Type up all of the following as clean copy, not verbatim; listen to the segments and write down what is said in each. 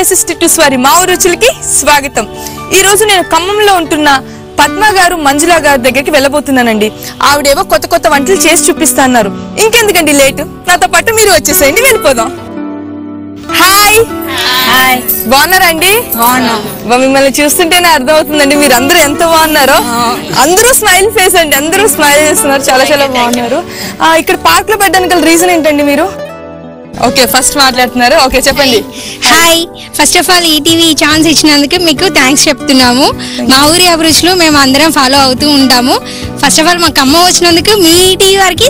ఫేసిస్ట్ to స్వారి మా రుచులకి స్వాగతం. ఈ రోజు నేను ఖమ్మంలో ఉంటున్న పద్మ గారు మంజుల గారి దగ్గరికి వెళ్ళబోతున్నానండి. ఆవిడేవో కొత్త కొత్త వంటలు చేసి చూపిస్తున్నారు. ఇంకెందుకండి లేటు, నాతో పాటు మీరు వచ్చేసేయండి, వెళ్ళిపోదాం. హాయ్ హాయ్, బాగున్నారండి? మిమ్మల్ని చూస్తుంటేనే అర్థం అవుతుందండి మీరు అందరూ ఎంత బాగున్నారో. అందరూ స్మైల్ ఫేస్ అండి, అందరూ స్మైల్ చేస్తున్నారు, చాలా చాలా బాగున్నారు. ఇక్కడ పార్క్ లో పెట్టడానికి గల రీజన్ ఏంటండి? మీరు ఓకే ఫస్ట్ మాట్లాడుతున్నారు, ఓకే చెప్పండి. Hi, first of all ETV chance ఇచ్చినందుకు మీకు థ్యాంక్స్ చెప్తున్నాము. మా ఊరి అభిరుచులు మేము అందరం ఫాలో అవుతూ ఉంటాము. ఫస్ట్ ఆఫ్ ఆల్ మా ఖమ్మం వచ్చినందుకు మీ ఈటీవీ వారికి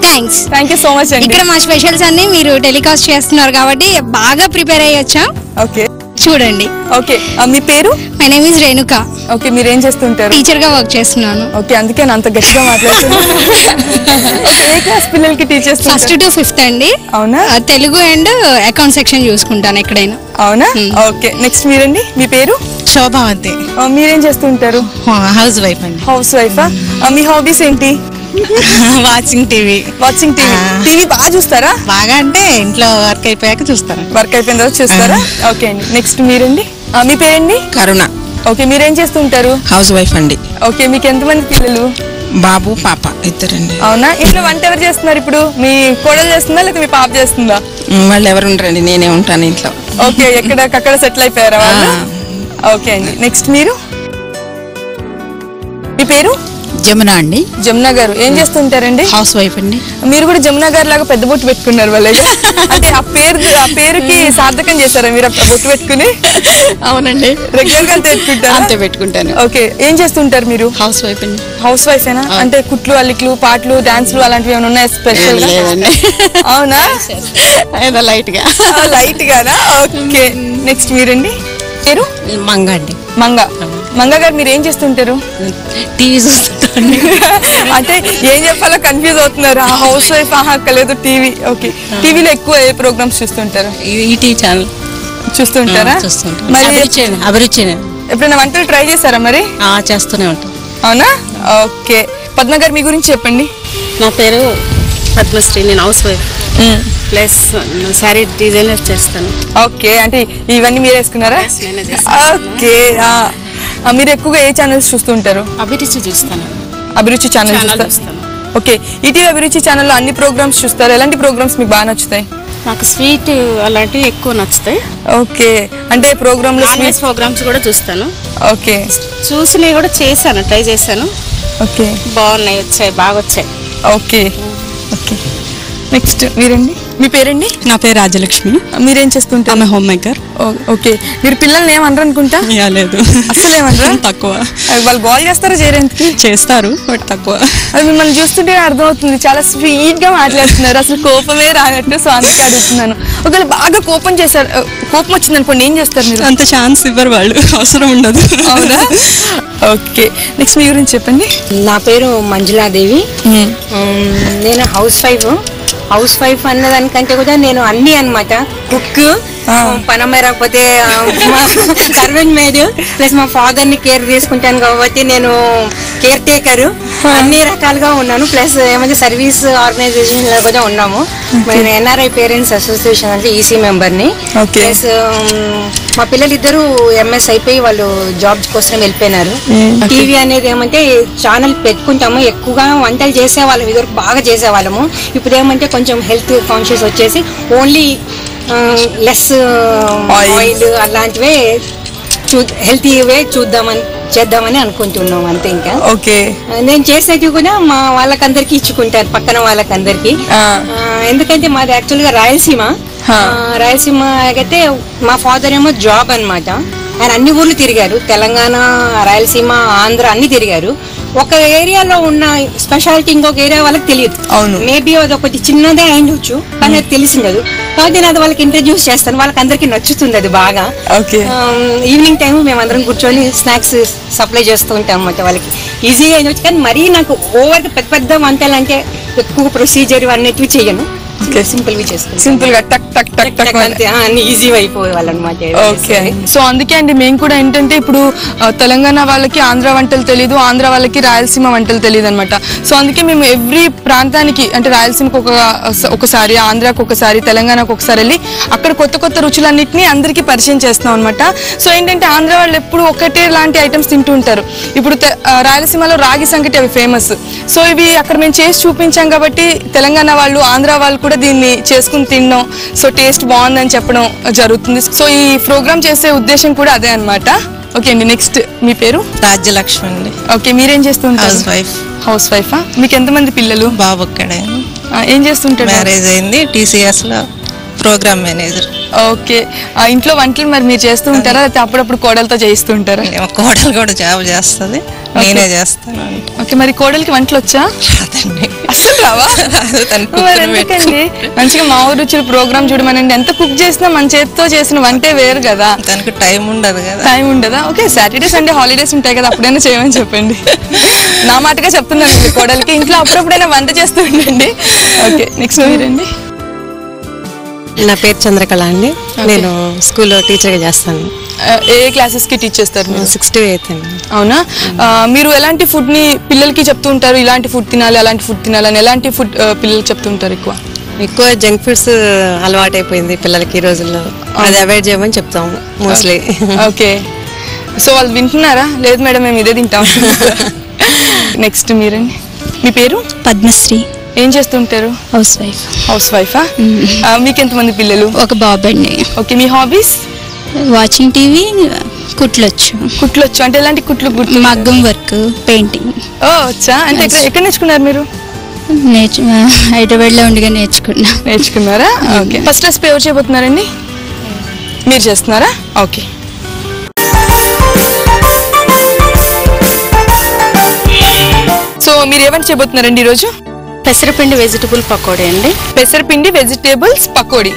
thanks. Thank you so much అండి. ఇక్కడ మా స్పెషల్స్ అన్ని మీరు టెలికాస్ట్ చేస్తున్నారు కాబట్టి బాగా ప్రిపేర్ అయ్యొచ్చాం. ఓకే చూడండి. ఓకే మీ పేరు? My name is Renuka. Okay మీరు ఏం చేస్తుంటారు? టీచర్ గా వర్క్ చేస్తున్నాను. ఓకే అందుకే అంత గట్టిగా మాట్లాడుతున్నాను. ఏ క్లాస్ పిల్లలకి టీచర్స్? ఫస్ట్ టు ఫిఫ్త్ అండి. అవునా? తెలుగు అండ్ అకౌంట్ సెక్షన్ చూసుకుంటాను ఎక్కడైనా. అవునా? ఓకే నెక్స్ట్ మీరండి, మీ పేరు? శోభావతి. మీరేం చేస్తుంటారు? హౌస్ వైఫ్ అండి. హౌస్ వైఫా? మీ హాబీస్ ఏంటి? Watching TV. Watching TV. TV బాగా చూస్తారా? బాగా అంటే ఇంట్లో వర్క్ అయిపోయాక చూస్తారా? వర్క్ అయిపోయిన తర్వాత చూస్తారా? ఓకే అండి. నెక్స్ట్ మీరండి, మీ పేరండి? కరుణ. ఓకే మీరేం చేస్తుంటారు? హౌస్ వైఫ్ అండి. ఓకే మీకు ఎంతమంది పిల్లలు? బాబు పాప ఇద్దరండి. అవునా? ఇంట్లో వంట ఎవరు చేస్తున్నారు ఇప్పుడు? మీ కోడలు చేస్తుందా లేకపోతే మీ పాప చేస్తుందా? వాళ్ళు ఎవరు ఉంటారండి, నేనే ఉంటాను ఇంట్లో. ఓకే ఎక్కడక్కడ సెటిల్ అయిపోయారా వాళ్ళు? ఓకే అండి. నెక్స్ట్ మీరు, మీ పేరు? జమున అండి. జమున గారు ఏం చేస్తుంటారండి? హౌస్ వైఫ్ అండి. మీరు కూడా జమున గారు లాగా పెద్ద బొట్టు పెట్టుకున్నారు వాళ్ళగా, అంటే ఆ పేరుకి సార్థకం చేశారా మీరు బొట్టు పెట్టుకుని? అవునండి, రెగ్యులర్ గా అంతే పెట్టుకుంటారు? అంతే పెట్టుకుంటాను. ఓకే ఏం చేస్తుంటారు మీరు? హౌస్ వైఫ్ అండి. హౌస్ వైఫ్ ఏనా? అంటే కుట్లు అల్లికలు పాటలు డాన్స్లు అలాంటివి ఏమైనా ఉన్నాయా స్పెషల్ గా? అవునా? ఏదో లైట్ గా. లైట్ గానా? ఓకే నెక్స్ట్ మీరండి, పేరు? మంగ అండి. మంగ. మంగ గారు మీరు ఏం చేస్తుంటారు? టీవీ చూస్తుంటాను. అంటే ఏం చెప్పాలో కన్ఫ్యూజ్ అవుతున్నారు. హౌస్ వైఫ్ లేదు టీవీ. ఓకే టీవీలో ఎక్కువ ఏ ప్రోగ్రామ్స్ చూస్తుంటారు? ఈటీవీ ఛానల్ చూస్తుంటారా? మరి అభిరుచి. ఎప్పుడైనా వంటలు ట్రై చేశారా మరి? చేస్తూనే ఉంటాం. అవునా? ఓకే పద్మ గారు మీ గురించి చెప్పండి. నా పేరు పద్మశ్రీ, నేను house wife plus sari designer చేస్తాను. ఓకే అంటే ఇవన్నీ మీరు వేసుకున్నారా? ఓకే మీరు ఎక్కువగా ఏ ఛానల్స్ చూస్తుంటారు? అభిరుచి చూస్తాను. అభిరుచి ఛానల్ చూస్తాను. ఓకే ఈటీవీ అభిరుచి ఛానల్లో అన్ని ప్రోగ్రామ్స్ చూస్తారు. ఎలాంటి ప్రోగ్రామ్స్ మీకు బాగా నచ్చుతాయి? నాకు స్వీట్ అలాంటివి ఎక్కువ నచ్చుతాయి. ఓకే అంటే ప్రోగ్రామ్ లో స్వీట్ ప్రోగ్రామ్స్ కూడా చూస్తాను. ఓకే చూసినవి కూడా చేశాను, ట్రై చేశాను. ఓకే బాగున్నాయి, వచ్చాయి, బాగా వచ్చాయి. ఓకే ఓకే నెక్స్ట్ మీరండి, మీ పేరండి? నా పేరు రాజలక్ష్మి. మీరేం చేస్తుంటారు? ఆమె హోమ్ మేకర్. ఓకే మీరు పిల్లల్ని ఏమనరు అనుకుంటా? లేదు అసలు ఏమనరా? తక్కువ. వాళ్ళు గోల్ చేస్తారా చేయడానికి? చేస్తారు బట్ తక్కువ. అది మిమ్మల్ని చూస్తుంటే అర్థం అవుతుంది, చాలా స్వీట్ గా మాట్లాడుతున్నారు, అసలు కోపమే రానట్టు. సో అందుకే అడుగుతున్నాను. ఒకవేళ బాగా కోపం వచ్చింది అనుకోండి ఏం చేస్తారు మీరు? అంత ఛాన్స్ ఇవ్వరు వాళ్ళు, అవసరం ఉండదు. అవునా? ఓకే నెక్స్ట్ మీ గురించి చెప్పండి. నా పేరు మంజులాదేవి. నేను హౌస్ వైఫ్ అన్నదానికంటే కూడా నేను అన్ని అన్నమాట. కుక్, పనమ్మాయి రాకపోతే సర్వెంట్ మేడ్, ప్లస్ మా ఫాదర్ ని కేర్ తీసుకుంటాను కాబట్టి నేను కేర్ టేకర్, అన్ని రకాలుగా ఉన్నాను. ప్లస్ ఏమంటే సర్వీస్ ఆర్గనైజేషన్ లో కూడా ఉన్నాము. నేను ఎన్ఆర్ఐ పేరెంట్స్ అసోసియేషన్ అంటే ఈసీ మెంబర్ ని. ప్లస్ మా పిల్లలు ఇద్దరు ఎంఎస్ అయిపోయి వాళ్ళు జాబ్ కోసం వెళ్ళిపోయినారు. టీవీ అనేది ఏమంటే ఛానల్ పెట్టుకుంటాము, ఎక్కువగా వంటలు చేసేవాళ్ళం, ఇదివరకు బాగా చేసేవాళ్ళము. ఇప్పుడు ఏమంటే కొంచెం హెల్త్ కాన్షియస్ వచ్చేసి ఓన్లీ లెస్ ఆయిల్ అలాంటివే హెల్తీవే చేద్దామని అనుకుంటున్నాం అంతే. ఇంకా ఓకే నేను చేసేది కూడా మా వాళ్ళకందరికి ఇచ్చుకుంటాను, పక్కన వాళ్ళకందరికి. ఎందుకంటే మాది యాక్చువల్ గా రాయలసీమ అయితే మా ఫాదర్ ఏమో జాబ్ అన్నమాట. ఆయన అన్ని ఊర్లు తిరిగారు, తెలంగాణ, రాయలసీమ, ఆంధ్ర అన్ని తిరిగారు. ఒక ఏరియాలో ఉన్న స్పెషాలిటీ ఇంకొక ఏరియా వాళ్ళకి తెలియదు. మేబీ అది ఒకటి చిన్నదే అయిండొచ్చు కానీ అది తెలిసిండదు. కాబట్టి నేను అది వాళ్ళకి ఇంట్రడ్యూస్ చేస్తాను, వాళ్ళకి అందరికి నచ్చుతుంది అది బాగా. ఈవినింగ్ టైం మేమందరం కూర్చొని స్నాక్స్ సప్లై చేస్తూ ఉంటాం అన్నమాట. వాళ్ళకి ఈజీగా అయినవచ్చు. కానీ మరీ నాకు ఓవర్ పెద్ద పెద్ద వంటలు అంటే ఎక్కువ ప్రొసీజర్ అన్నిటివి చెయ్యను. సింపుల్ గా చేసుకుంటాం. సింపుల్ గా టక్ టక్ టక్ టక్ అంతే అన్ని ఈజీ అయిపోవాలి అనమాట. ఓకే. సో అందుకే అండి మేము కూడా ఏంటంటే ఇప్పుడు తెలంగాణ వాళ్ళకి ఆంధ్ర వంటలు తెలియదు, ఆంధ్ర వాళ్ళకి రాయలసీమ వంటలు తెలియదు అనమాట. సో అందుకే మేము ఎవ్రీ ప్రాంతానికి అంటే రాయలసీమకు ఒకసారి, ఆంధ్రాకు ఒకసారి, తెలంగాణకు ఒకసారి వెళ్ళి అక్కడ కొత్త కొత్త రుచులన్నింటినీ అందరికీ పరిచయం చేస్తాం అనమాట. సో ఏంటంటే ఆంధ్ర వాళ్ళు ఎప్పుడు ఒకటే లాంటి ఐటమ్స్ తింటూ ఉంటారు. ఇప్పుడు రాయలసీమలో రాగి సంగటి అవి ఫేమస్. సో ఇవి అక్కడ మేము చేసి చూపించాం కాబట్టి తెలంగాణ వాళ్ళు, ఆంధ్ర వాళ్ళు కూడా దీన్ని చేసుకుని తినడం, సో టేస్ట్ బాగుందని చెప్పడం జరుగుతుంది. సో ఈ ప్రోగ్రామ్ చేసే ఉద్దేశం కూడా అదే అనమాట. ఓకే అండి, నెక్స్ట్ మీ పేరు? రాజ్యలక్ష్మి అండి. ఓకే, మీరేం చేస్తుంటారు? House wife. హౌస్ వైఫా? మీకు ఎంతమంది పిల్లలు? బాబు ఒక్కడే. ఏం చేస్తుంటారు? మ్యారేజ్ అయింది, TCS లో ప్రోగ్రామ్ మేనేజర్. ఓకే. ఇంట్లో వంటలు మరి మీరు చేస్తూ ఉంటారా, లేకపోతే అప్పుడప్పుడు కోడలతో చేయిస్తూ ఉంటారా? కోడలు కూడా జాబ్ చేస్తుంది, నేనే చేస్తాను. ఓకే, మరి కోడలికి వంటలు వచ్చా? రాదండి. అసలు రావా? మరి ఎందుకండి, మంచిగా మా ఊరు రుచుల ప్రోగ్రామ్ చూడమనండి. ఎంత కుక్ చేసినా మన చేతితో చేసిన వంటే వేరు కదా. దానికి టైం ఉండదు కదా. టైం ఉండదా? ఓకే, సాటర్డే సండే హాలిడేస్ ఉంటాయి కదా, అప్పుడైనా చేయమని చెప్పండి. నా మాటగా చెప్తున్నాను కోడలికి, ఇంట్లో అప్పుడప్పుడైనా వంట చేస్తూ ఉండండి. ఓకే, నెక్స్ట్ మీరండి. నా పేరు చంద్రకళ అండి. నేను స్కూల్లో టీచర్గా చేస్తాను. ఏ క్లాసెస్ కి టీచ్ చేస్తారు? 6th to 8th అండి. అవునా? మీరు ఎలాంటి ఫుడ్ ని పిల్లలకి చెప్తూ ఉంటారు? ఇలాంటి ఫుడ్ తినాలి, అలాంటి ఫుడ్ తినాలి అని ఎలాంటి ఫుడ్ పిల్లలకి చెప్తూ ఉంటారు? ఎక్కువ జంక్ ఫుడ్స్ అలవాటు అయిపోయింది పిల్లలకి ఈ రోజుల్లో, అది అవాయిడ్ చేయమని చెప్తాము మోస్ట్లీ. ఓకే, సో వాళ్ళు వింటున్నారా? లేదు మేడం, మేము ఇదే తింటాం. నెక్స్ట్ మీరండి. మీ పేరు? పద్మశ్రీ. ఏం చేస్తుంటారు? House wife. హౌస్ వైఫా? మీకు ఎంతమంది పిల్లలు? ఒక బాబు అండి. ఓకే, మీ హాబీస్? వాచింగ్ టీవీ, కుట్లొచ్చు. కుట్లొచ్చు అంటే ఎలాంటి కుట్లు? మగ్గం వర్క్, పెయింటింగ్. ఓ వచ్చా? అంటే ఎక్కడ నేర్చుకున్నారు మీరు? హైదరాబాద్ లో ఉండిగా నేర్చుకున్నారా? ఓకే. ఫస్ట్ రెసిపీ ఎవరు చేయబోతున్నారండి? మీరు చేస్తున్నారా? ఓకే. సో మీరు ఏమని చేయబోతున్నారండి ఈరోజు? పెసరపిండి వెజిటబుల్ పకోడీ అండి. పెసరపిండి వెజిటేబుల్స్ పకోడీ.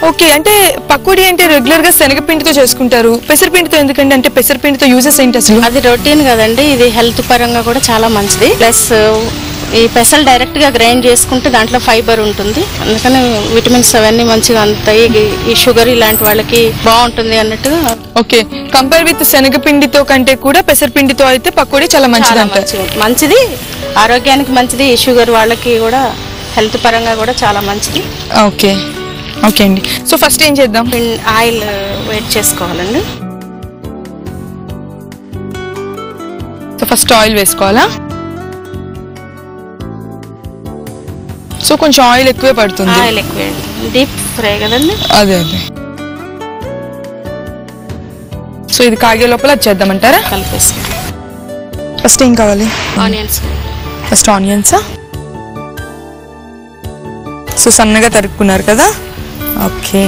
ఓకే, అంటే పకోడీ అంటే రెగ్యులర్ గా శనగపిండితో చేసుకుంటారు, పెసరపిండితో ఎందుకండి? అంటే పెసరపిండితో యూజెస్ ఏంటి అసలు? అది రొటీన్ కదండి, ఇది హెల్త్ పరంగా కూడా చాలా మంచిది. ప్లస్ ఈ పెసలు డైరెక్ట్ గా గ్రైండ్ చేసుకుంటే దాంట్లో ఫైబర్ ఉంటుంది, అందుకని విటమిన్స్ అవన్నీ మంచిగా అందుతాయి. ఈ షుగర్ ఇలాంటి వాళ్ళకి బాగుంటుంది అన్నట్టుగా. ఓకే, కంపేర్ విత్ శనగపిండితో కంటే కూడా పెసరపిండితో అయితే పకోడీ చాలా మంచిది అంటారు. మంచిది, ఆరోగ్యానికి మంచిది. ఈ షుగర్ వాళ్ళకి కూడా హెల్త్ పరంగా కూడా చాలా మంచిది. ఓకే. ఓకే అండి, సో ఫస్ట్ ఏం చేద్దాం? ఆయిల్ వేట్ చేసుకోవాలండి. సో ఫస్ట్ ఆయిల్ వేసుకోవాలా? సో కొంచెం ఆయిల్ ఎక్కువే పడుతుంది. ఆయిల్ ఎక్కువ, డీప్ ఫ్రై కదండి. అదే అదే. సో ఇది కాగే లోపల అది చేద్దామంటారా? కలిపేసుకోండి. ఫస్ట్ ఏం కావాలి? ఆనియన్స్. ఫస్ట్ ఆనియన్సా? సో సన్నగా తరుక్కున్నారు కదా. ఓకే.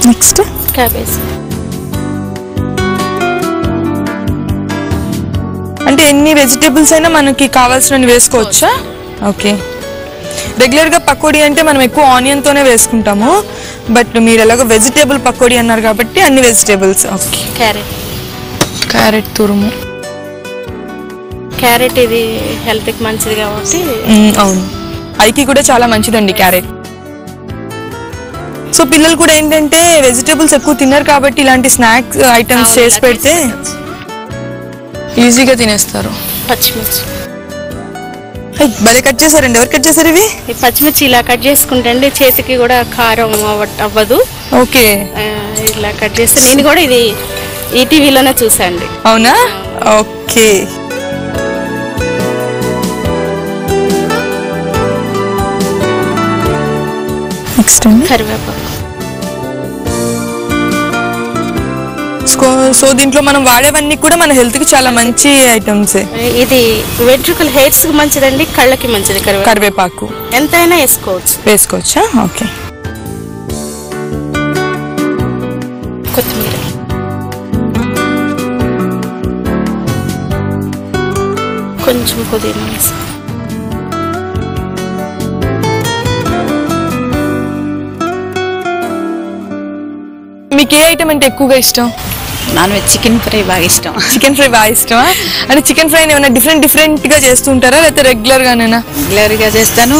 Next cabbage. అంటే ఎన్ని వెజిటేబుల్స్ అయినా మనకి కావాల్సినవి వేసుకోవచ్చా? ఓకే. రెగ్యులర్ గా పకోడీ అంటే మనం ఎక్కువ ఆనియన్ తోనే వేసుకుంటాము, బట్ మీరు ఎలాగో వెజిటేబుల్ పకోడీ అన్నారు కాబట్టి అన్ని వెజిటేబుల్స్. ఓకే. క్యారెట్. క్యారెట్ తురుము. క్యారెట్ ఇది హెల్త్ కి మంచిది కాబట్టి. అవును, ఐకి కూడా చాలా మంచిదండి క్యారెట్. సో పిల్లలు కూడా ఏంటంటే వెజిటేబుల్స్ ఎక్కువ తిన్నారు కాబట్టి ఇలాంటి స్నాక్స్ ఐటమ్స్ చేసి పెడితే ఈజీగా తినేస్తారు. పచ్చిమిర్చి. భలే కట్ చేశారండి. ఎవరు కట్ చేశారు ఇవి? ఈ పచ్చిమిర్చి ఇలా కట్ చేసుకుంటే అండి చేతికి కూడా కారం అవ్వదు. ఓకే, ఇలా కట్ చేస్తే నేను కూడా ఇది ఈటీవీలోనే చూసాండి. అవునా? ఓకే. నెక్స్ట్ కరివేపాకు. సో దీంట్లో మనం వాడేవన్నీ కూడా మన హెల్త్ కి చాలా మంచి ఐటమ్స్. ఇది వెంట్రుకల హెయిర్స్ కి మంచిదండి, కళ్ళకి మంచిది. కరివేపాకు ఎంతైనా వేసుకోవచ్చా? ఓకే. కొత్తిమీర. కొంచెం పుదీనా వేసి. మీకు ఏ ఐటమ్ అంటే ఎక్కువగా ఇష్టం? నాన్ వెజ్ చికెన్ ఫ్రై బాగా ఇష్టం. చికెన్ ఫ్రై బాగా ఇష్టమా? అంటే చికెన్ ఫ్రై ఏమైనా డిఫరెంట్ గా చేస్తుంటారా లేకపోతే రెగ్యులర్ గానేనా? రెగ్యులర్ గా చేస్తాను,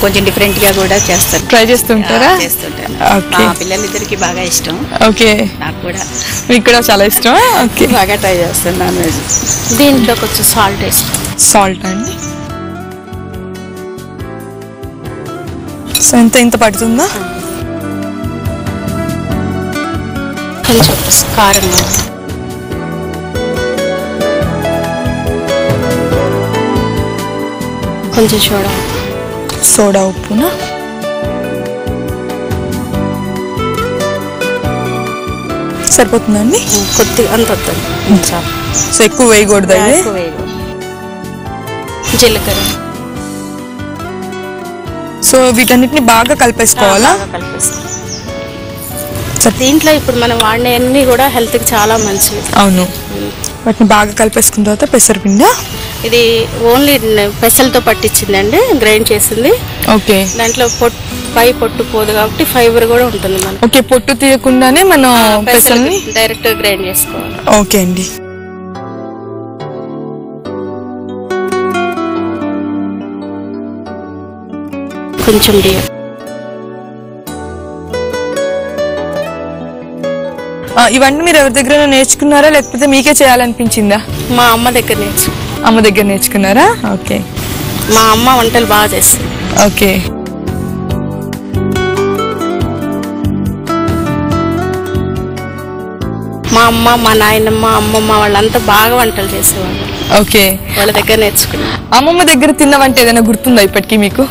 కొంచెం డిఫరెంట్ గా కూడా చేస్తాను. ట్రై చేస్తుంటారా? చేస్తుంటాను. ఓకే. మా పిల్లలిద్దరికి బాగా ఇష్టం. ఓకే. నాకు కూడా. మీకు కూడా చాలా ఇష్టమా? ఓకే. బాగా ట్రై చేస్తాను నాన్ వెజ్. దీంట్లో కొంచెం సాల్ట్ వేస్తాం. సాల్ట్ అండి. సో ఇంత పడుతుందా? కొంచెం కారం, కొంచెం సోడా ఉప్పునా? సరిపోతుందండి? కొద్దిగా అంత వస్తుంది. సో ఎక్కువ వేయకూడదు అది? జీలకర్ర. సో వీటన్నిటిని బాగా కలిపేసుకోవాలా? దీంట్లో ఇప్పుడు మనం వాడినవన్నీ కూడా హెల్త్ కి చాలా మంచిది. అవును. వాటిని బాగా కలిపేసుకున్న తర్వాత పెసరపిండి. ఇది ఓన్లీ పెసలతో పట్టించిందండి, గ్రైండ్ చేసింది. ఓకే. దాంట్లో పొట్టు పోదు కాబట్టి ఫైబర్ కూడా ఉంటుంది మనకి. ఓకే. పొట్టు తీయకుండానే మనం పెసల్ని డైరెక్ట్ గ్రైండ్ చేసుకోవాలి. ఓకే అండి. కొంచెం బియ్యం. ఇవన్నీ మీరు ఎవరి దగ్గర నేర్చుకున్నారా లేకపోతే మీకే చేయాలనిపించిందా? మా అమ్మ దగ్గర అమ్మ దగ్గర నేర్చుకున్నారా? ఓకే. మా అమ్మ వంటలు బాగా చేస్తుంది. ఓకే. మా అమ్మ, మా నాయనమ్మ, అమ్మమ్మ వాళ్ళంతా బాగా వంటలు చేసేవాళ్ళు. ఓకే. వాళ్ళ దగ్గర నేర్చుకున్నా. అమ్మమ్మ దగ్గర తిన్న వంట ఏదైనా గుర్తుందా ఇప్పటికీ మీకు?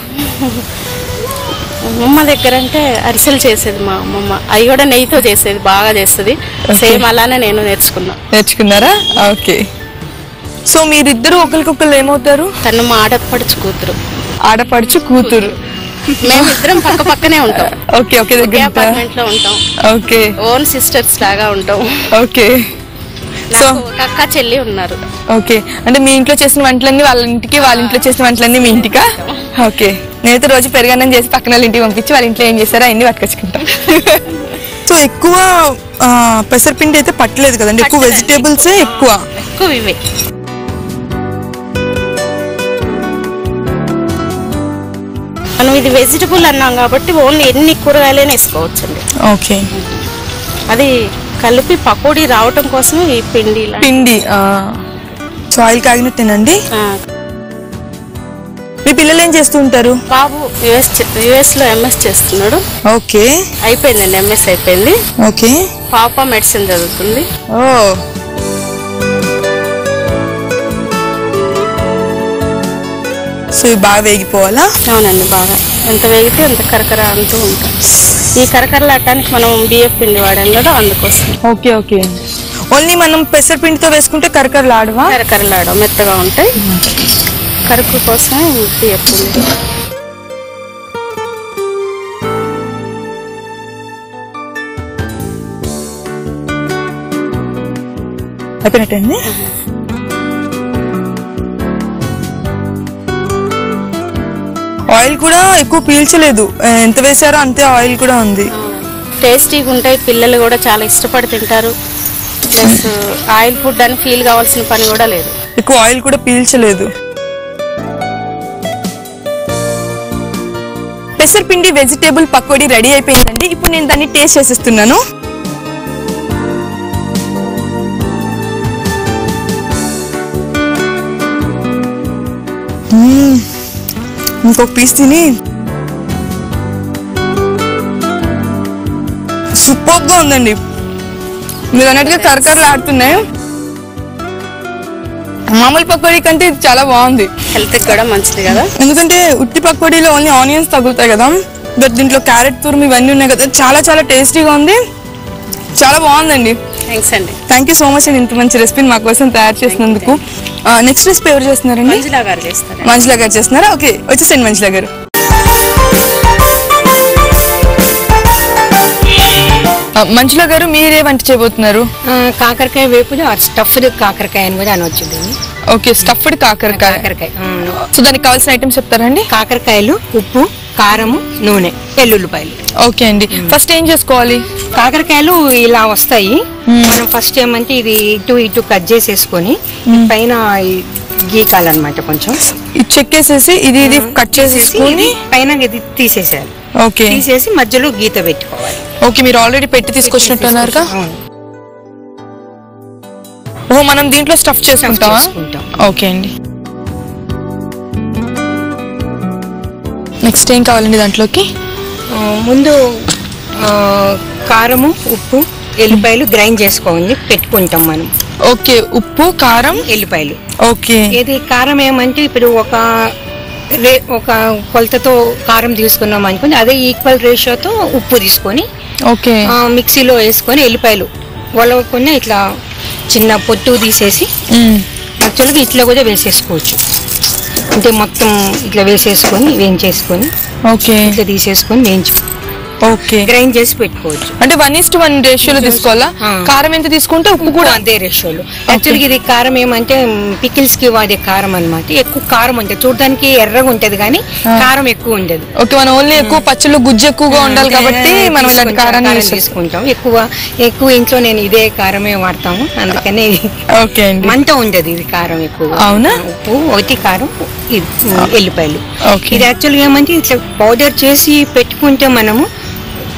అమ్మమ్మ దగ్గర అంటే అరిసెలు చేసేది మా అమ్మమ్మ. అవి కూడా నెయ్యితో చేసేది, బాగా చేస్తుంది. సేమ్ అలానే నేను నేర్చుకున్నారా? ఓకే. సో మీరిద్దరు ఒకరికొకరు ఏమవుతారు? తను మా ఆడపడుచు కూతురు. ఆడపడుచు కూతురు. మేమిద్దరం పక్క పక్కనే ఉంటాం. ఓకే. ఓకే. దగ్గర అపార్ట్మెంట్ లో ఉంటాం. ఓకే. ఓన్ సిస్టర్స్ లాగా ఉంటాం. ఓకే. సో ఒక అక్క చెల్లి ఉన్నారు. ఓకే. అంటే మీ ఇంట్లో చేసిన వంటలన్నీ వాళ్ళ ఇంటికి, వాళ్ళ ఇంట్లో చేసిన వంటలన్నీ మీ ఇంటికా? ఓకే. నేనైతే రోజు పెరుగన్నం చేసి పక్కన వాళ్ళ ఇంటికి పంపించి వాళ్ళ ఇంట్లో ఏం చేస్తారో అన్ని పట్టుకొచ్చుకుంటాం. సో ఎక్కువ పెసరపిండి అయితే పట్టలేదు కదండి, ఎక్కువ వెజిటేబుల్స్ ఎక్కువ ఇవే. మనం ఇది వెజిటబుల్ అన్నాం కాబట్టి ఓన్లీ ఎన్ని కూరగాయలైనా వేసుకోవచ్చండి. ఓకే. అది కలిపి పకోడీ రావటం కోసం ఈ పిండి. So oil కాగినట్టేనండి. మీ పిల్లలు ఏం చేస్తూ ఉంటారు? బాబు యుఎస్ లో ఎంఎస్ చేస్తున్నాడు. ఓకే. అయిపోయిందండి, ఎంఎస్ అయిపోయింది. ఓకే. పాప మెడిసిన్ చదువుతుంది. ఓ. సో ఇవి బాగా వేగిపోవాలా? అవునండి, బాగా. ఎంత వేగితే అంత కరకర అంటూ ఉంటాం. ఈ కరకరలాటానికి మనం బియ్యం పిండి వాడాం కదా, అందుకోసం. ఓకే. ఓకే. ఓన్లీ మనం పెసరపిండితో వేసుకుంటే కరకరలాడవా? కరకరలాడవు, మెత్తగా ఉంటాయి. కరుకు కోసం బియ్యం పిండి. అయిపోయినట్టండి. ఆయిల్ కూడా ఎక్కువ పీల్చలేదు, ఎంత వేసారో అంతే ఆయిల్ కూడా ఉంది. టేస్టీగా ఉంటాయి, పిల్లలు కూడా చాలా ఇష్టపడి తింటారు. ప్లస్ ఆయిల్ ఫుడ్ అని ఫీల్ కావాల్సిన పని కూడా లేదు, ఎక్కువ ఆయిల్ కూడా పీల్చలేదు. పెసరపిండి వెజిటేబుల్ పకోడీ రెడీ అయిపోయిందండి. ఇప్పుడు నేను దాన్ని టేస్ట్ చేసేస్తున్నాను. ఇంకొక పీస్ తిని సూపర్ గా ఉందండి. మీరు అన్నట్టుగా కరకరలు ఆడుతున్నాయి. మామూలు పకోడీ కంటే ఇది చాలా బాగుంది. హెల్త్ కూడా మంచిది కదా, ఎందుకంటే ఉట్టి పకోడీలో ఓన్లీ ఆనియన్స్ తగులుతాయి కదా, బట్ దీంట్లో క్యారెట్ తురుము ఇవన్నీ ఉన్నాయి కదా, చాలా చాలా టేస్టీగా ఉంది, చాలా బాగుందండి. థ్యాంక్స్ అండి. థ్యాంక్ యూ సో మచ్ అండి, ఇంత మంచి రెసిపీని మా కోసం తయారు చేసినందుకు. నెక్స్ట్ రెసిపీ ఎవరు చేస్తున్నారండి? మంజులా గారు చేస్తారు. మంజులా గారు చేస్తున్నారా? ఓకే, వచ్చేసండి మంజులా గారు. మంజులా గారు మీరే వంట చేయబోతున్నారు? కాకరకాయ వేపుడు, స్టఫ్డ్ కాకరకాయ అని కూడా అనవచ్చు. ఓకే, స్టఫ్డ్ కాకరకాయ. సో దానికి కావాల్సిన ఐటమ్స్ చెప్తారండి? కాకరకాయలు, ఉప్పు, కారము, నూనె, ఎల్లుల్లిపాయలు. ఓకే అండి. ఫస్ట్ ఏం చేసుకోవాలి? కాకరకాయలు ఇలా వస్తాయి. మనం ఫస్ట్ ఏమంటే ఇది ఇటు కట్ చేసేసుకొని పైన గీకాలన్నమాట. కొంచెం చెక్కేసేసి ఇది కట్ చేసేసుకొని పైన ఇది తీసేసేయాలి. ఓకే, తీసేసి మధ్యలో గీత పెట్టుకోవాలి. ఓకే, మీరు ఆల్రెడీ పెట్టి తీసుకొచ్చినట్టున్నారుగా. ఓహో, మనం దీంట్లో స్టఫ్ చేసుకుంటాం. ఓకే అండి. నెక్స్ట్ ఏం కావాలండి దాంట్లోకి? ముందు కారము, ఉప్పు, ఎల్లిపాయలు గ్రైండ్ చేసుకోవాలి, పెట్టుకుంటాం మనం. ఓకే, ఉప్పు, కారం, ఎల్లిపాయలు. ఓకే. ఇది కారం ఏమంటే ఇప్పుడు ఒక కొలతతో కారం తీసుకున్నాం అనుకోండి, అదే ఈక్వల్ రేషియోతో ఉప్పు తీసుకొని ఓకే మిక్సీలో వేసుకొని ఎల్లిపాయలు వలవకుండా ఇట్లా చిన్న పొట్టు తీసేసి యాక్చువల్గా ఇట్లా కూడా వేసేసుకోవచ్చు. అంటే మొత్తం ఇట్లా వేసేసుకొని వేయించేసుకొని ఓకే ఇట్లా తీసేసుకొని వేయించు. ఓకే, గ్రైండ్ చేసి పెట్టుకోవచ్చు. అంటే 1:1 రేషియోలో తీసుకోవాలా? కారం ఎంత తీసుకుంటే ఉప్పు కూడా అదే రేషియోలో. యాక్చువల్గా ఇది కారం ఏమంటే పికిల్స్ కి వాడే కారం అన్నమాట. ఎక్కువ కారం ఉంటుంది, చూడడానికి ఎర్రగా ఉంటది కానీ కారం ఎక్కువ ఉండదు. ఓకే, మనం ఓన్లీ ఎక్కువ పచ్చళ్ళు గుజ్జు ఎక్కువగా ఉండాలి కాబట్టి మనం ఇలాంటి కారం తీసుకుంటాం. ఎక్కువ ఇంట్లో నేను ఇదే కారమే వాడతాము, అందుకనే ఓకే అండి. మంట ఉండదు ఇది కారం ఎక్కువ. అవునా? ఉప్పు ఒకటి, కారం, ఎల్లిపాయలు. ఓకే, ఇది యాక్చువల్గా ఏమంటే ఇట్లా పౌడర్ చేసి పెట్టుకుంటే మనము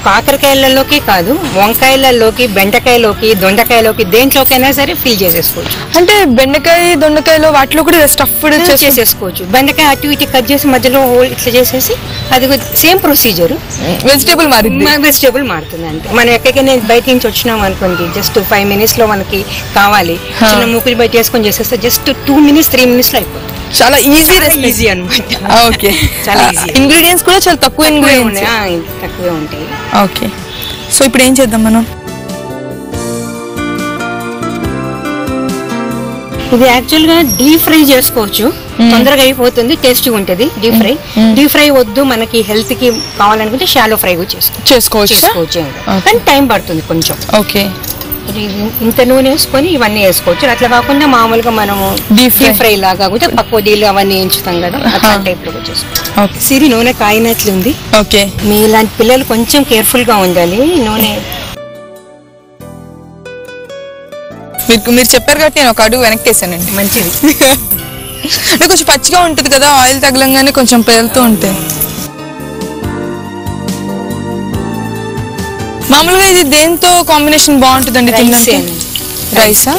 కాకరకాయలలోకి కాదు, వంకాయలలోకి, బెండకాయలోకి, దొండకాయలోకి, దేంట్లోకైనా సరే ఫిల్ చేసేసుకోవచ్చు. అంటే బెండకాయ, దొండకాయలో వాటిలో కూడా స్టఫ్డ్ చేసేసుకోవచ్చు. బెండకాయ అటు ఇటు కట్ చేసి మధ్యలో ఇట్లా చేసేసి అది సేమ్ ప్రొసీజర్. వెజిటేబుల్ మారుతుంది అంతే. మనం ఎక్కడికైనా బయట నుంచి వచ్చినాం అనుకోండి, జస్ట్ 5 minutes లో మనకి కావాలి, చిన్న మూకులు బయట వేసుకొని చేసేస్తే జస్ట్ 2 minutes 3 minutes లో అయిపోతుంది. చాలా ఈజీ అనమాట. ఓకే, చాలా ఈజీ. ఇంగ్రీడియంట్స్ కూడా చాలా తక్కువే ఉంటాయి. ఓకే, సో ఇప్పుడు ఏం చేద్దాం మనం? ఇది యాక్చువల్ గా డీప్ ఫ్రై చేసుకోవచ్చు, తొందరగా అయిపోతుంది, టేస్టీగా ఉంటుంది. డీప్ ఫ్రై వద్దు, మనకి హెల్త్ కి కావాలనుకుంటే షాలో ఫ్రై చేసుకోవచ్చు, కానీ టైం పడుతుంది కొంచెం. ఓకే, ఇంత నూనె వేసుకొని ఇవన్నీ వేసుకోవచ్చు. అట్లా కాకుండా మామూలుగా మనము డీప్ ఫ్రై లాగా కూడా పకోడీలు అవన్నీ వేయించుతాం కదా, అట్లా టైప్ లో చేసుకోవచ్చు. సిరి నూనె కాయినట్లుంది. ఓకే, మీ ఇలాంటి పిల్లలు కొంచెం కేర్ఫుల్ గా ఉండాలి. నూనె మీరు చెప్పారు కాబట్టి నేను ఒక అడుగు వెనక్కి వేసానండి. మంచిది. అంటే కొంచెం పచ్చిగా ఉంటుంది కదా, ఆయిల్ తగలంగానే కొంచెం పేలుతూ ఉంటాయి. మామూలుగా ఇది దేంతో కాంబినేషన్ బాగుంటుందండి తినడానికి? రైసా?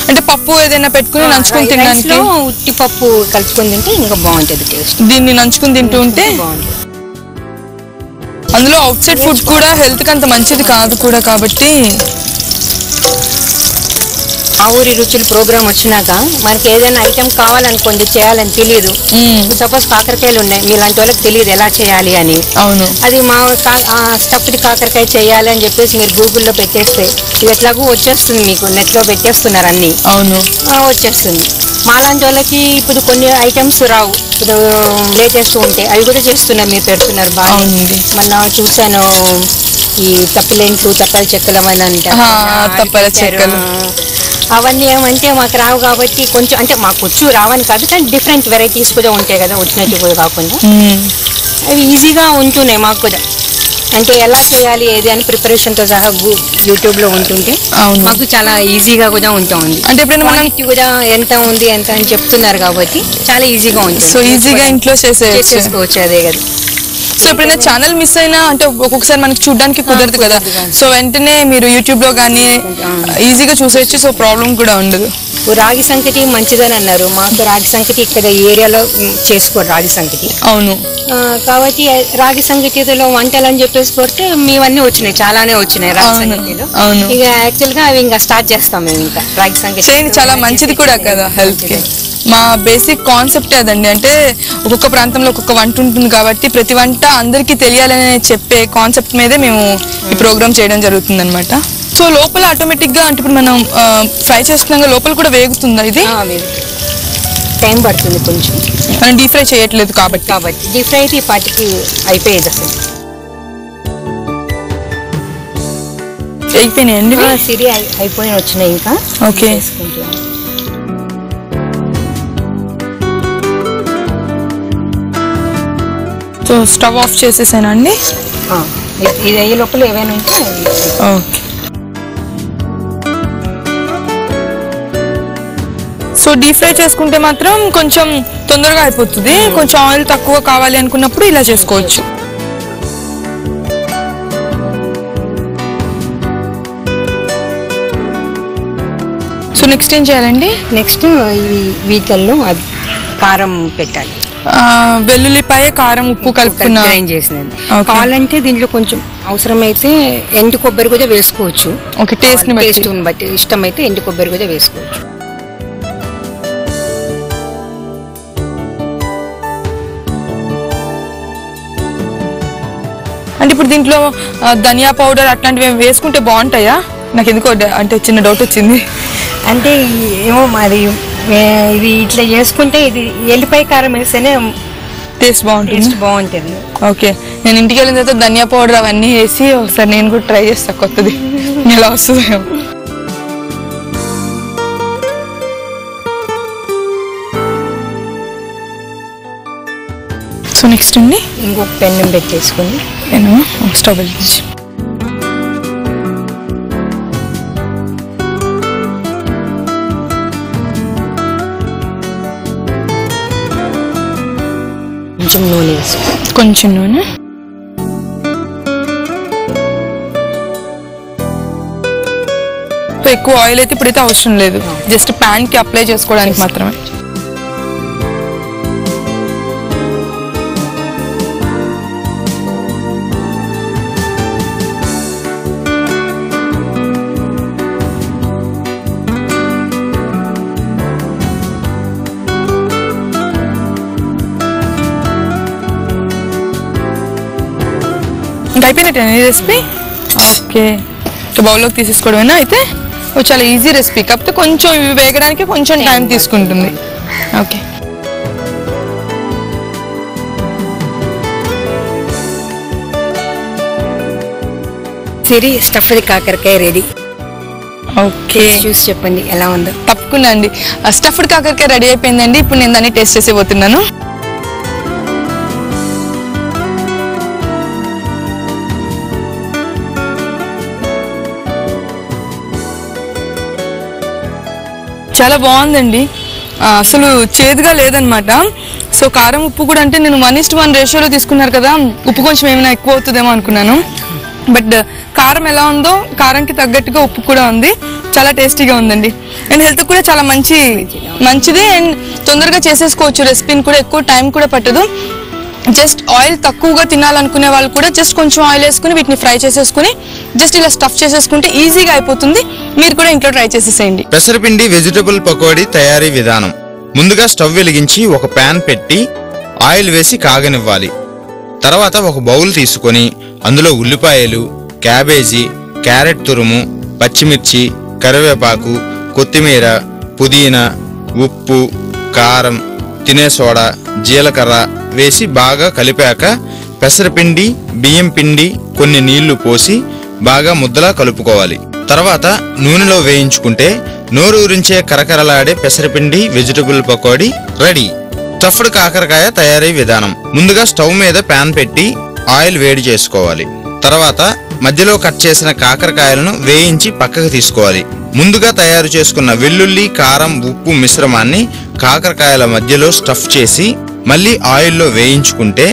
అంటే పప్పు ఏదైనా పెట్టుకుని నంచుకుని తినడానికి? ఉట్టి పప్పు కలుపుకొని తింటే ఇంకా బాగుంటుంది టేస్ట్. దీన్ని నంచుకుని తింటూ ఉంటే బాగుంటుంది. అందులో అవుట్ సైడ్ ఫుడ్ కూడా హెల్త్ కి అంత మంచిది కాదు కూడా కాబట్టి. ఆ ఊరి రుచులు ప్రోగ్రామ్ వచ్చినాక మనకి ఏదైనా ఐటెం కావాలనుకోండి, చేయాలని తెలియదు. సపోజ్ కాకరకాయలు ఉన్నాయి, మీలాంటి వాళ్ళకి తెలియదు ఎలా చేయాలి అని. అవును, అది మా స్టఫ్డ్ కాకరకాయ చేయాలి అని చెప్పేసి మీరు గూగుల్లో పెట్టేస్తే ఇది ఎట్లాగూ వచ్చేస్తుంది, మీకు నెట్ లో పెట్టేస్తున్నారు అన్ని. అవును, వచ్చేస్తుంది. మాలాంటి వాళ్ళకి ఇప్పుడు కొన్ని ఐటమ్స్ రావు, ఇప్పుడు లేటెస్ట్ ఉంటాయి, అవి కూడా చేస్తున్నారు, మీరు పెడుతున్నారు బాగా. మొన్న చూసాను ఈ తప్పిలెంట్లు, తప్పల చెక్కలు అవన్నీ అంటారు. అవన్నీ ఏమంటే మాకు రావు కాబట్టి కొంచెం, అంటే మాకు వచ్చు రావని కాదు, కానీ డిఫరెంట్ వెరైటీస్ కూడా ఉంటాయి కదా, వచ్చినట్టు కూడా కాకుండా అవి ఈజీగా ఉంటున్నాయి మాకు కూడా. అంటే ఎలా చేయాలి ఏది అని ప్రిపరేషన్ తో సహా యూట్యూబ్ లో ఉంటుంటే మాకు చాలా ఈజీగా కూడా ఉంటుంది. అంటే ఇప్పుడు మనకి కూడా ఎంత ఉంది ఎంత అని చెప్తున్నారు కాబట్టి చాలా ఈజీగా ఉంటుంది. సో ఈజీగా ఇంట్లో చేసేసుకోవచ్చు. అదే కదా. సో ఎప్పుడైనా ఛానల్ మిస్ అయినా, అంటే ఒక్కొక్కసారి మనకి చూడడానికి కుదరదు కదా, సో వెంటనే మీరు యూట్యూబ్ లో కానీ ఈజీగా చూసేయచ్చు, సో ప్రాబ్లం కూడా ఉండదు. రాగి సంకటి మంచిదని అన్నారు. మాకు రాగి సంకటి ఇక్కడ ఏరియాలో చేసుకోరు రాగి సంకటి. అవును, కాబట్టి రాగి సంకటిలో వంటలు అని చెప్పేసి కొడితే మీవన్నీ వచ్చినాయి, చాలానే వచ్చినాయి రాగి సంకటిలో. ఇక యాక్చువల్ గా అవి ఇంకా స్టార్ట్ చేస్తాం మేము. ఇంకా రాగి సంకటి చాలా మంచిది కూడా కదా హెల్త్ కి. మా బేసిక్ కాన్సెప్ట్ అదండి, అంటే ఒక్కొక్క ప్రాంతంలో ఒక్కొక్క వంట ఉంటుంది కాబట్టి ప్రతి వంట అందరికీ తెలియాలని చెప్పే కాన్సెప్ట్ మీదే మేము ఈ ప్రోగ్రామ్ చేయడం జరుగుతుంది అనమాట. సో లోపల ఆటోమేటిక్ గా, అంటే ఇప్పుడు మనం ఫ్రై చేస్తున్నాం లోపల కూడా వేగుతుందా ఇది? టైం పడుతుంది కొంచెం, మనం డీప్ ఫ్రై చేయట్లేదు కాబట్టి. డీప్ ఫ్రై అయితే ఈ పాటికి అయిపోయేది అసలు. అయిపోయినాయండి సిరి అయిపోయి వచ్చినాయి ఇంకా. Okay, so so stove off చేసేసానండి. ఇది అయ్యే లోపల ఏమైనా ఉంటే ఓకే. సో డీప్ ఫ్రై చేసుకుంటే మాత్రం కొంచెం తొందరగా అయిపోతుంది. కొంచెం ఆయిల్ తక్కువ కావాలి అనుకున్నప్పుడు ఇలా చేసుకోవచ్చు. సో నెక్స్ట్ ఏం చేయాలండి? నెక్స్ట్ వీటిల్లో కారం పెట్టాలి. వెల్లుల్లిపాయ, కారం, ఉప్పు కలుపుకున్న గ్రైండ్ చేసినది. కావాలంటే దీంట్లో కొంచెం అవసరమైతే ఎండు కొబ్బరి కూడా వేసుకోవచ్చు. ఓకే, టేస్ట్ ని బట్టి ఇష్టమైతే ఎండు కొబ్బరి కూడా వేసుకోవచ్చు. అంటే ఇప్పుడు దీంట్లో ధనియా పౌడర్ అట్లాంటివి వేసుకుంటే బాగుంటాయా? నాకు ఎందుకో అంటే చిన్న డౌట్ వచ్చింది. అంటే ఏమో మరి ఇది ఇట్లా చేసుకుంటే ఇది ఎల్లిపాయ కారం వేస్తేనే టేస్ట్ బాగుంటుంది. ఓకే, నేను ఇంటికి వెళ్ళిన తర్వాత ధనియా పౌడర్ అవన్నీ వేసి ఒకసారి నేను కూడా ట్రై చేస్తా కొత్తది ఎలా వస్తుందో. సో నెక్స్ట్ అండి ఇంకొక పెన్ను పెట్టేసుకుని నేను స్టవ్ వెలిగించి కొంచెం నూనె వేసుకో. కొంచెం నూనె, ఎక్కువ ఆయిల్ అయితే ఇప్పుడైతే అవసరం లేదు, జస్ట్ ప్యాన్ కి అప్లై చేసుకోవడానికి మాత్రమే. ఇంకా అయిపోయినట్టే రెసిపీ. ఓకే, బౌల్లోకి తీసేసుకోవడమేనా? అయితే చాలా ఈజీ రెసిపీ, కాకపోతే కొంచెం ఇవి వేగడానికి కొంచెం టైం తీసుకుంటుంది. ఓకే, సిరి స్టఫ్డ్ కాకరకాయ రెడీ. ఓకే, చూసి చెప్పండి ఎలా ఉందో. తప్పకుండా అండి. స్టఫ్డ్ కాకరకాయ రెడీ అయిపోయిందండి. ఇప్పుడు నేను దాన్ని టేస్ట్ చేసేపోతున్నాను. చాలా బాగుందండి, అసలు చేదుగా లేదనమాట. సో కారం ఉప్పు కూడా అంటే నేను 1:1 రేషియోలో తీసుకున్నారు కదా, ఉప్పు కొంచెం ఏమైనా ఎక్కువ అవుతుందేమో అనుకున్నాను. బట్ కారం ఎలా ఉందో కారంకి తగ్గట్టుగా ఉప్పు కూడా ఉంది. చాలా టేస్టీగా ఉందండి. అండ్ హెల్త్ కూడా చాలా మంచిది. అండ్ తొందరగా చేసేసుకోవచ్చు రెసిపీని కూడా, ఎక్కువ టైం కూడా పట్టదు. జస్ట్ ఆయిల్ తక్కువగా తినాలనుకునే వాళ్ళు కూడా జస్ట్ కొంచెం ఆయిల్ వేసుకుని వీటిని ఫ్రై చేసేసుకుని జస్ట్ ఇలా స్టఫ్ చేసేసుకుంటే ఈజీగా అయిపోతుంది. మీరు కూడా ఇంట్లో ట్రై చేసేసేయండి. పెసరపిండి వెజిటబుల్ పకోడీ తయారీ విధానం. ముందుగా స్టవ్ వెలిగించి ఒక ప్యాన్ పెట్టి ఆయిల్ వేసి కాగనివ్వాలి. తర్వాత ఒక బౌల్ తీసుకొని అందులో ఉల్లిపాయలు, క్యాబేజీ, క్యారెట్ తురుము, పచ్చిమిర్చి, కరివేపాకు, కొత్తిమీర, పుదీనా, ఉప్పు, కారం, తినే సోడా, జీలకర్ర వేసి బాగా కలిపాక పెసరపిండి, బియ్యం పిండి, కొన్ని నీళ్లు పోసి బాగా ముద్దలా కలుపుకోవాలి. తర్వాత నూనెలో వేయించుకుంటే నోరూరించే కరకరలాడే పెసరపిండి వెజిటబుల్ పకోడీ రెడీ. స్టఫ్డ్ కాకరకాయ తయారీ విధానం. ముందుగా స్టవ్ మీద ప్యాన్ పెట్టి ఆయిల్ వేడి చేసుకోవాలి. తర్వాత మధ్యలో కట్ చేసిన కాకరకాయలను వేయించి పక్కకు తీసుకోవాలి. ముందుగా తయారు చేసుకున్న వెల్లుల్లి, కారం, ఉప్పు మిశ్రమాన్ని కాకరకాయల మధ్యలో స్టఫ్ చేసి మళ్ళీ ఆయిల్లో వేయించుకుంటే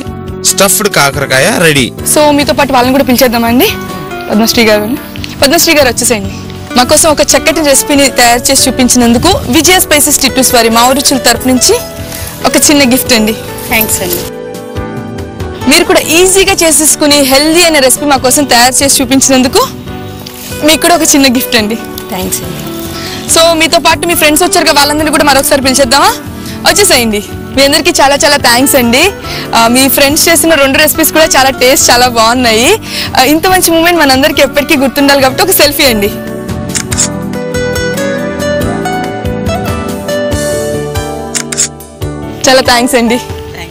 స్టఫ్డ్ కాకరకాయ రెడీ. సో మీతో పాటు వాళ్ళని కూడా పిలిచేద్దామండి. పద్మశ్రీ గారు వచ్చేసేయండి. మా కోసం ఒక చక్కటి రెసిపీని తయారు చేసి చూపించినందుకు విజయ స్పైసెస్ టిట్టూస్ వారి మా రుచుల తరపు నుంచి ఒక చిన్న గిఫ్ట్ అండి. థ్యాంక్స్ అండి. మీరు కూడా ఈజీగా చేసేసుకుని హెల్దీ అనే రెసిపీ మా కోసం తయారు చేసి చూపించినందుకు మీకు కూడా ఒక చిన్న గిఫ్ట్ అండి. థ్యాంక్స్ అండి. సో మీతో పాటు మీ ఫ్రెండ్స్ వచ్చారు, వాళ్ళందరినీ కూడా మరొకసారి పిలిచేద్దామా? వచ్చేసేయండి. మీ అందరికీ చాలా థ్యాంక్స్ అండి. మీ ఫ్రెండ్స్ చేసిన 2 రెసిపీస్ కూడా చాలా బాగున్నాయి. ఇంత మంచి మూమెంట్ మనందరికీ ఎప్పటికీ గుర్తుండాలి కాబట్టి ఒక సెల్ఫీ అండి. చాలా థ్యాంక్స్ అండి.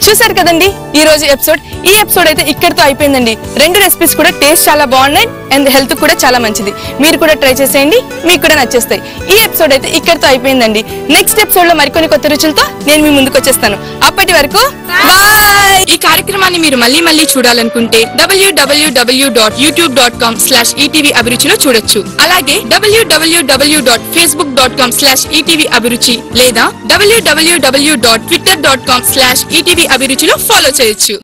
చూసారు కదండి ఈ రోజు ఎపిసోడ్. ఈ ఎపిసోడ్ అయితే ఇక్కడితో అయిపోయిందండి. 2 రెసిపీస్ కూడా టేస్ట్ చాలా బాగున్నాయి అండ్ హెల్త్ కూడా చాలా మంచిది. మీరు కూడా ట్రై చేసేయండి, మీకు కూడా నచ్చేస్తాయి. ఈ ఎపిసోడ్ అయితే ఇక్కడితో అయిపోయిందండి. నెక్స్ట్ ఎపిసోడ్ లో మరికొన్ని కొత్త రుచులతో నేను మీ ముందుకు వచ్చేస్తాను. అప్పటి వరకు బాయ్. ఈ కార్యక్రమాన్ని కార్యక్రమాన్ని మీరు మళ్ళీ మళ్ళీ చూడాలనుకుంటే www.youtube.com/ETV అభిరుచిలో చూడొచ్చు. అలాగే www.facebook.com/ETV అభిరుచి లేదా www.twitter.com/ETV అభిరుచిలో ఫాలో చేయొచ్చు.